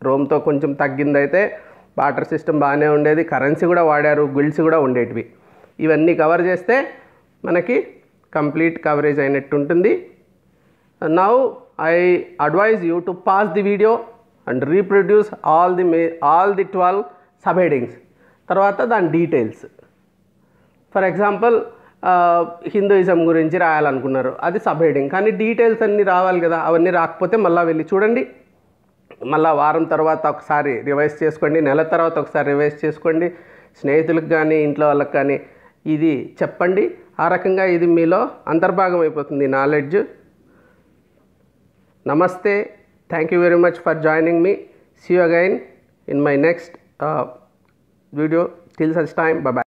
రోమ్తో కొంచెం తగ్గింది. అయితే బార్టర్ సిస్టమ్ బాగానే ఉండేది. కరెన్సీ కూడా వాడారు, గిల్డ్స్ కూడా ఉండేటివి. ఇవన్నీ కవర్ చేస్తే మనకి కంప్లీట్ కవరేజ్ అయినట్టు ఉంటుంది. Now I advise you to pass the video and reproduce all the 12 sub headings. తర్వాత దాని డీటెయిల్స్. ఫర్ ఎగ్జాంపుల్ హిందూయిజం గురించి రాయాలనుకున్నారు, అది సబ్ హెడింగ్. కానీ డీటెయిల్స్ అన్నీ రావాలి కదా, అవన్నీ రాకపోతే మళ్ళీ వెళ్ళి చూడండి. మళ్ళీ వారం తర్వాత ఒకసారి రివైజ్ చేసుకోండి, నెల తర్వాత ఒకసారి రివైజ్ చేసుకోండి. స్నేహితులకు కానీ ఇంట్లో వాళ్ళకి కానీ ఇది చెప్పండి. ఆ రకంగా ఇది మీలో అంతర్భాగం అయిపోతుంది నాలెడ్జ్. నమస్తే. Thank you very much for joining me. See you again in my next video. Till such time, bye bye.